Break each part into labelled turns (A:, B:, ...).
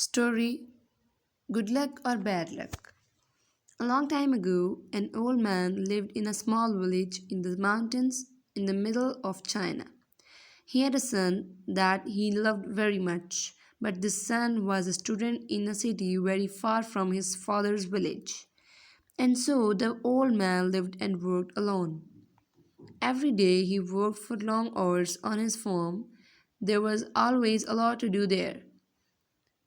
A: Story Good Luck or Bad Luck. A long time ago, an old man lived in a small village in the mountains in the middle of China. He had a son that he loved very much, but this son was a student in a city very far from his father's village. And so the old man lived and worked alone. Every day he worked for long hours on his farm. There was always a lot to do there.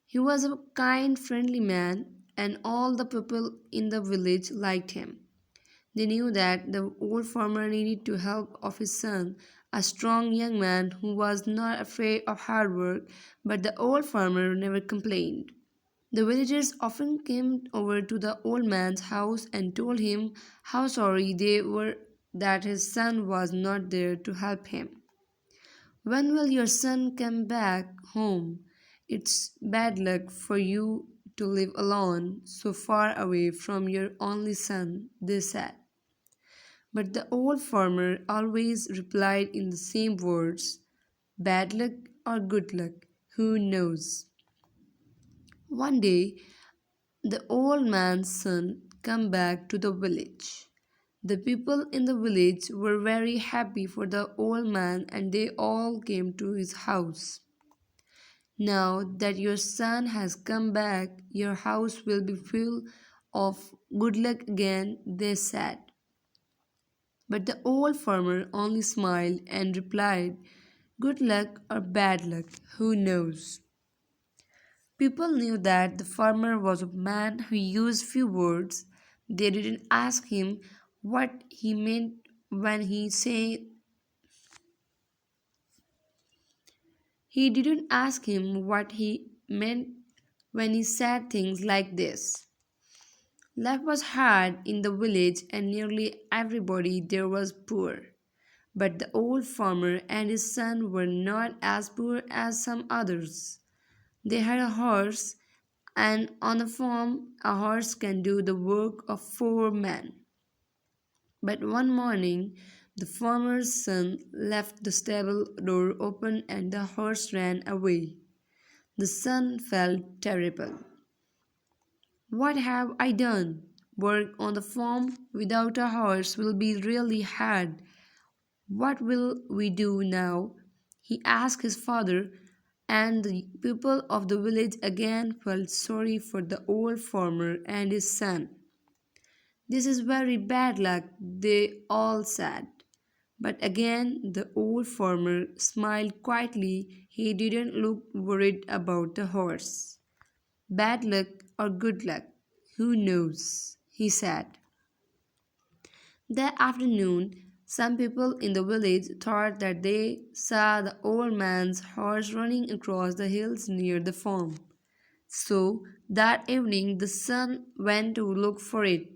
A: He was a kind, friendly man, and all the people in the village liked him. They knew that the old farmer needed to help of his son, a strong young man who was not afraid of hard work, but the old farmer never complained. The villagers often came over to the old man's house and told him how sorry they were that his son was not there to help him. When will your son come back home? It's bad luck for you to live alone, so far away from your only son, they said. But the old farmer always replied in the same words, bad luck or good luck, who knows? One day, the old man's son came back to the village. The people in the village were very happy for the old man and they all came to his house. Now that your son has come back, your house will be full of good luck again, they said. But the old farmer only smiled and replied, good luck or bad luck, who knows? People knew that the farmer was a man who used few words. They didn't ask him what he meant when he didn't ask him what he meant when he said things like this. Life was hard in the village and nearly everybody there was poor. But the old farmer and his son were not as poor as some others. They had a horse, and on a farm, a horse can do the work of four men. But one morning, the farmer's son left the stable door open and the horse ran away. The son felt terrible. What have I done? Work on the farm without a horse will be really hard. What will we do now? He asked his father, and the people of the village again felt sorry for the old farmer and his son. This is very bad luck, they all said. But again, the old farmer smiled quietly. He didn't look worried about the horse. Bad luck or good luck, who knows? He said. That afternoon, some people in the village thought that they saw the old man's horse running across the hills near the farm. So that evening, the son went to look for it.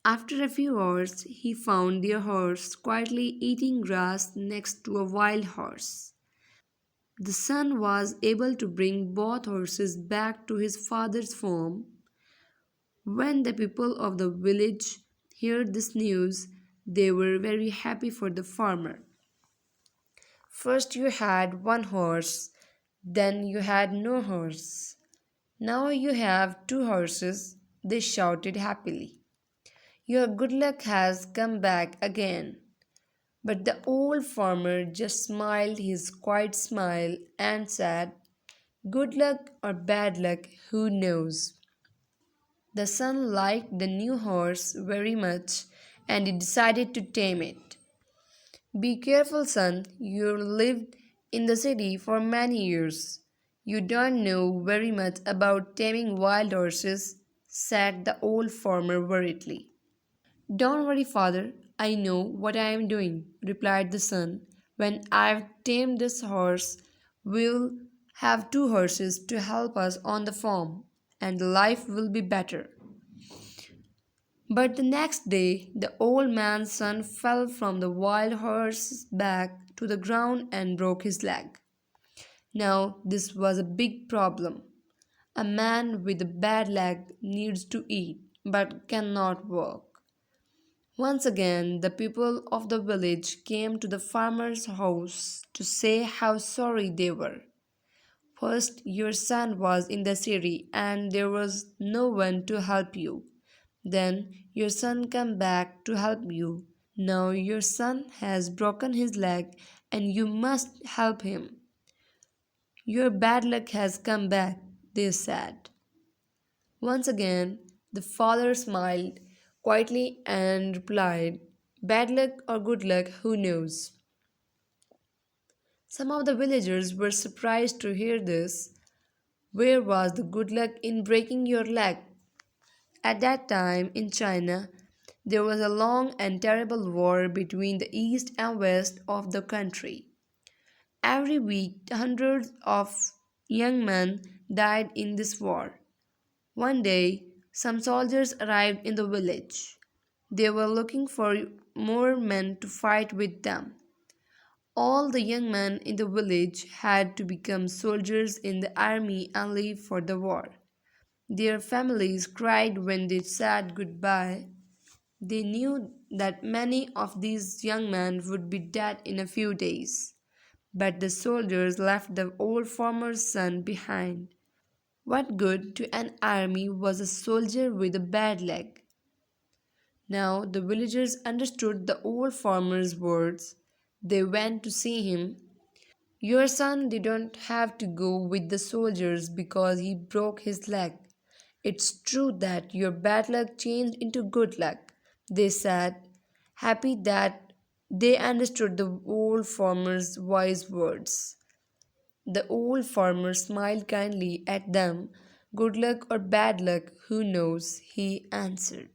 A: After a few hours, he found their horse quietly eating grass next to a wild horse. The son was able to bring both horses back to his father's farm. When the people of the village heard this news, they were very happy for the farmer. First, you had one horse, then you had no horse. Now you have two horses, they shouted happily. Your good luck has come back again. But the old farmer just smiled his quiet smile and said, good luck or bad luck, who knows? The son liked the new horse very much and he decided to tame it. Be careful, son, you lived in the city for many years. You don't know very much about taming wild horses, said the old farmer worriedly. Don't worry, father, I know what I am doing, replied the son. When I've tamed this horse, we'll have two horses to help us on the farm, and life will be better. But the next day, the old man's son fell from the wild horse's back to the ground and broke his leg. Now, this was a big problem. A man with a bad leg needs to eat but cannot walk. Once again, the people of the village came to the farmer's house to say how sorry they were. First, your son was in the city and there was no one to help you. Then, your son came back to help you. Now, your son has broken his leg and you must help him. Your bad luck has come back, they said. Once again, the father smiled quietly and replied, "Bad luck or good luck, who knows?" Some of the villagers were surprised to hear this. Where was the good luck in breaking your leg? At that time in China, there was a long and terrible war between the east and west of the country. Every week, hundreds of young men died in this war. One day, some soldiers arrived in the village. They were looking for more men to fight with them. All the young men in the village had to become soldiers in the army and leave for the war. Their families cried when they said goodbye. They knew that many of these young men would be dead in a few days. But the soldiers left the old farmer's son behind. What good to an army was a soldier with a bad leg? Now the villagers understood the old farmer's words. They went to see him. "Your son didn't have to go with the soldiers because he broke his leg. It's true that your bad luck changed into good luck," they said, happy that they understood the old farmer's wise words. The old farmer smiled kindly at them. "Good luck or bad luck, who knows?" he answered.